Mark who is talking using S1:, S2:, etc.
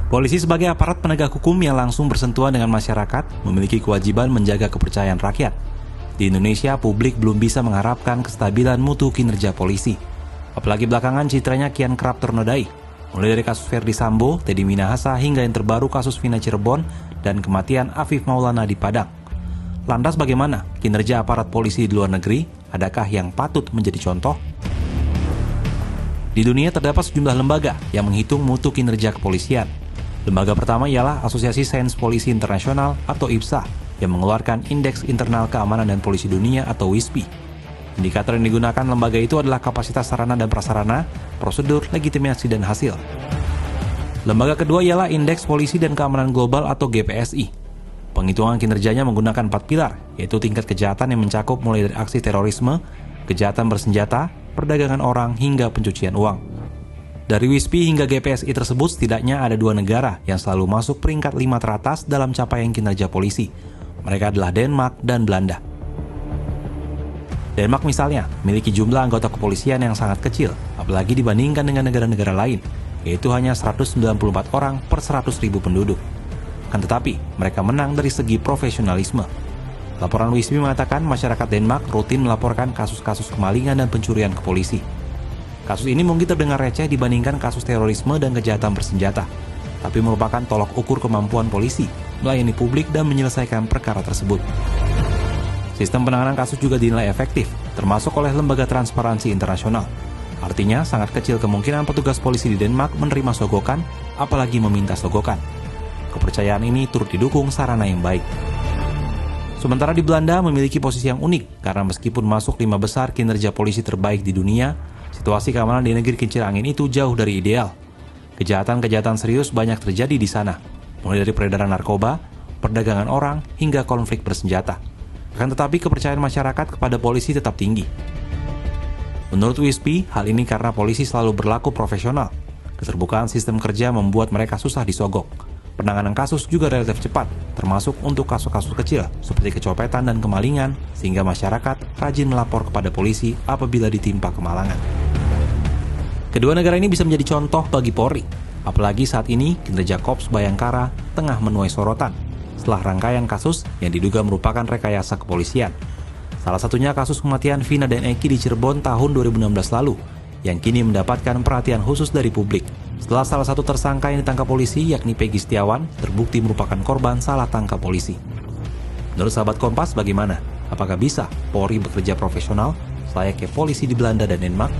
S1: Polisi sebagai aparat penegak hukum yang langsung bersentuhan dengan masyarakat memiliki kewajiban menjaga kepercayaan rakyat. Di Indonesia, publik belum bisa mengharapkan kestabilan mutu kinerja polisi. Apalagi belakangan citranya kian kerap ternodai. Mulai dari kasus Ferdy Sambo, Teddy Minahasa, hingga yang terbaru kasus Vina Cirebon dan kematian Afif Maulana di Padang. Lantas bagaimana kinerja aparat polisi di luar negeri? Adakah yang patut menjadi contoh? Di dunia terdapat sejumlah lembaga yang menghitung mutu kinerja kepolisian. Lembaga pertama ialah Asosiasi Sains Polisi Internasional atau IPSA yang mengeluarkan Indeks Internal Keamanan dan Polisi Dunia atau WISPI. Indikator yang digunakan lembaga itu adalah kapasitas sarana dan prasarana, prosedur, legitimasi, dan hasil. Lembaga kedua ialah Indeks Polisi dan Keamanan Global atau GPSI. Penghitungan kinerjanya menggunakan 4 pilar, yaitu tingkat kejahatan yang mencakup mulai dari aksi terorisme, kejahatan bersenjata, perdagangan orang, hingga pencucian uang. Dari WISPI hingga GPSI tersebut setidaknya ada 2 negara yang selalu masuk peringkat 5 teratas dalam capaian kinerja polisi. Mereka adalah Denmark dan Belanda. Denmark misalnya memiliki jumlah anggota kepolisian yang sangat kecil, apalagi dibandingkan dengan negara-negara lain, yaitu hanya 194 orang per 100.000 penduduk. Kan tetapi, mereka menang dari segi profesionalisme. Laporan WISPI mengatakan masyarakat Denmark rutin melaporkan kasus-kasus kemalingan dan pencurian ke polisi. Kasus ini mungkin terdengar receh dibandingkan kasus terorisme dan kejahatan bersenjata, tapi merupakan tolok ukur kemampuan polisi melayani publik dan menyelesaikan perkara tersebut. Sistem penanganan kasus juga dinilai efektif, termasuk oleh Lembaga Transparansi Internasional. Artinya, sangat kecil kemungkinan petugas polisi di Denmark menerima sogokan, apalagi meminta sogokan. Kepercayaan ini turut didukung sarana yang baik. Sementara di Belanda memiliki posisi yang unik, karena meskipun masuk 5 besar kinerja polisi terbaik di dunia, situasi keamanan di negeri kincir angin itu jauh dari ideal. Kejahatan-kejahatan serius banyak terjadi di sana, mulai dari peredaran narkoba, perdagangan orang, hingga konflik bersenjata. Akan tetapi kepercayaan masyarakat kepada polisi tetap tinggi. Menurut WISPI, hal ini karena polisi selalu berlaku profesional. Keterbukaan sistem kerja membuat mereka susah disogok. Penanganan kasus juga relatif cepat, termasuk untuk kasus-kasus kecil seperti kecopetan dan kemalingan, sehingga masyarakat rajin melapor kepada polisi apabila ditimpa kemalangan. Kedua negara ini bisa menjadi contoh bagi Polri, apalagi saat ini kinerja Korps Bayangkara tengah menuai sorotan setelah rangkaian kasus yang diduga merupakan rekayasa kepolisian. Salah satunya kasus kematian Vina dan Eki di Cirebon tahun 2016 lalu, yang kini mendapatkan perhatian khusus dari publik. Setelah salah satu tersangka yang ditangkap polisi, yakni Peggy Setiawan, terbukti merupakan korban salah tangkap polisi. Menurut sahabat Kompas, bagaimana? Apakah bisa Polri bekerja profesional selayaknya polisi di Belanda dan Denmark?